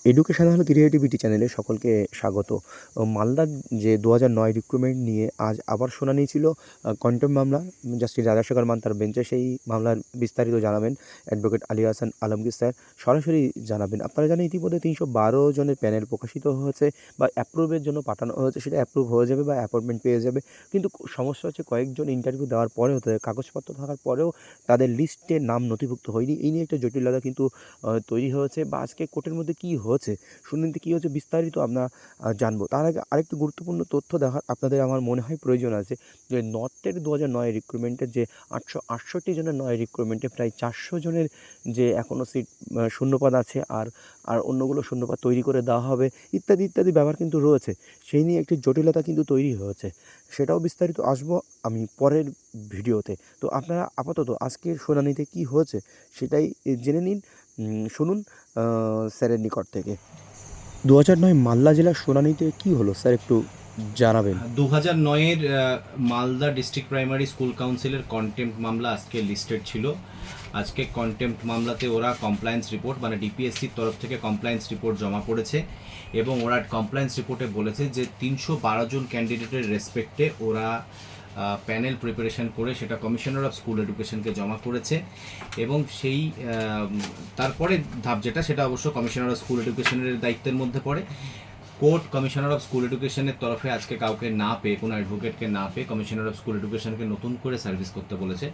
Educational creativity চ্যানেলে সকলকে স্বাগত। মালদার যে ২০০৯ রিক্রুটমেন্ট নিয়ে আজ আবার শুনানি ছিল কন্টেম্প মামলা। জাস্টিস রাজাশেখর মান তার বেঞ্চে সেই মামলার বিস্তারিত জানাবেন অ্যাডভোকেট আলী হাসান আলমগীর স্যার সরাসরি জানাবেন। আপনারা জানেন ইতিমধ্যে ৩১২ জনের প্যানেল প্রকাশিত হয়েছে বা অ্যাপ্রুভের জন্য পাঠানো হয়েছে, সেটা অ্যাপ্রুভ হয়ে যাবে বা অ্যাপয়েন্টমেন্ট পেয়ে যাবে। কিন্তু সমস্যা হচ্ছে কয়েকজন ইন্টারভিউ দেওয়ার পরেও তাদের কাগজপত্র থাকার পরেও তাদের লিস্টে নাম নথিভুক্ত হয়নি। এই নিয়ে একটা জটিলতা কিন্তু তৈরি হয়েছে বা আজকে কোর্টের মধ্যে কী হয়েছে, শুনানিতে কী হয়েছে বিস্তারিত আমরা জানবো। তার আগে আরেকটু গুরুত্বপূর্ণ তথ্য দেওয়ার আপনাদের আমার মনে হয় প্রয়োজন আছে যে নর্থের ২০০৯ রিক্রুটমেন্টের যে ৮৬৮ জনের নয় রিক্রুটমেন্টে প্রায় ৪০০ জনের যে এখনও সিট শূন্যপদ আছে, আর অন্যগুলো শূন্যপদ তৈরি করে দেওয়া হবে ইত্যাদি ইত্যাদি ব্যাপার কিন্তু রয়েছে। সেই নিয়ে একটি জটিলতা কিন্তু তৈরি হয়েছে, সেটাও বিস্তারিত আসবো আমি পরের ভিডিওতে। তো আপনারা আপাতত আজকের শুনানিতে কী হয়েছে সেটাই জেনে নিন। শুনুন স্যারের নিকট থেকে। ২০০৯ মালদা জেলার শুনানিতে কী হলো স্যার একটু জানাবেন? 2009-এর মালদা ডিস্ট্রিক্ট প্রাইমারি স্কুল কাউন্সিলের কন্টেম্প্ট মামলা আজকে লিস্টেড ছিল। আজকে কন্টেম্প্ট মামলাতে ওরা কমপ্লায়েন্স রিপোর্ট মানে ডিপিএসসির তরফ থেকে কমপ্লায়েন্স রিপোর্ট জমা করেছে এবং ওরা কমপ্লায়েন্স রিপোর্টে বলেছে যে ৩১২ জন ক্যান্ডিডেটের রেসপেক্টে ওরা প্যানেল প্রিপারেশন করে সেটা কমিশনার অফ স্কুল এডুকেশনকে জমা করেছে এবং সেই তারপরে ধাপ যেটা সেটা অবশ্য কমিশনার অফ স্কুল এডুকেশনের দায়িত্বের মধ্যে পড়ে। কোর্ট কমিশনার অফ স্কুল এডুকেশনের তরফে আজকে কাউকে না পেয়ে, কোনো অ্যাডভোকেটকে না পেয়ে কমিশনার অফ স্কুল এডুকেশনকে নতুন করে সার্ভিস করতে বলেছে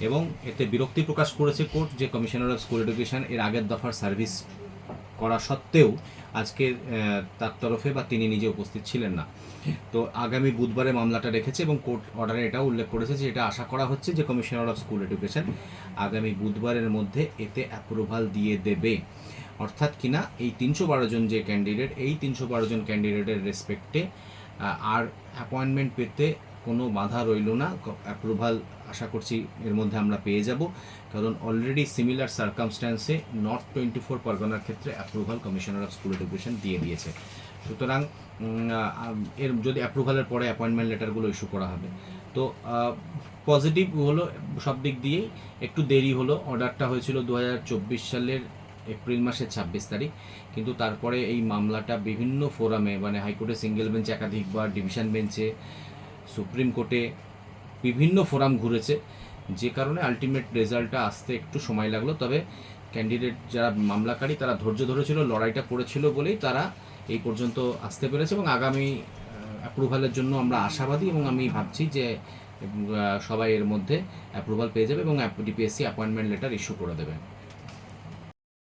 এবং এতে বিরক্তি প্রকাশ করেছে কোর্ট যে কমিশনার অফ স্কুল এডুকেশন এর আগের দফার সার্ভিস করা সত্ত্বেও আজকে তার তরফে বা তিনি নিজে উপস্থিত ছিলেন না। তো আগামী বুধবারে মামলাটা রেখেছে এবং কোর্ট অর্ডারে এটাও উল্লেখ করেছে যে এটা আশা করা হচ্ছে যে কমিশনার অফ স্কুল এডুকেশন আগামী বুধবারের মধ্যে এতে অ্যাপ্রুভাল দিয়ে দেবে। অর্থাৎ কিনা এই ৩১২ জন যে ক্যান্ডিডেট, এই ৩১২ জন ক্যান্ডিডেটের রেসপেক্টে আর অ্যাপয়েন্টমেন্ট পেতে কোনো বাধা রইল না। অ্যাপ্রুভাল আশা করছি এর মধ্যে আমরা পেয়ে যাব, কারণ অলরেডি সিমিলার সার্কামস্ট্যান্সে নর্থ 24 পরগনার ক্ষেত্রে approval commissioner of school education দিয়ে দিয়েছে। সুতরাং এর যদি অ্যাপ্রুভালের পরে অ্যাপয়েন্টমেন্ট লেটারগুলো ইস্যু করা হবে। তো পজিটিভ হলো সব দিক দিয়েই। একটু দেরি হলো, অর্ডারটা হয়েছিল 2024 সালের এপ্রিল মাসের 26 তারিখ, কিন্তু তারপরে এই মামলাটা বিভিন্ন ফোরামে মানে হাইকোর্টে সিঙ্গেল বেঞ্চ একাধিকবার, ডিভিশন বেঞ্চে, সুপ্রিম কোর্টে বিভিন্ন ফোরাম ঘুরেছে, যে কারণে আলটিমেট রেজাল্টটা আসতে একটু সময় লাগলো। তবে ক্যান্ডিডেট যারা মামলাকারী তারা ধৈর্য ধরেছিল, লড়াইটা করেছিল বলেই তারা এই পর্যন্ত আসতে পেরেছে এবং আগামী অ্যাপ্রুভালের জন্য আমরা আশাবাদী এবং আমি ভাবছি যে সবাই এর মধ্যে অ্যাপ্রুভাল পেয়ে যাবে এবং ডিপিএসসি অ্যাপয়েন্টমেন্ট লেটার ইস্যু করে দেবে।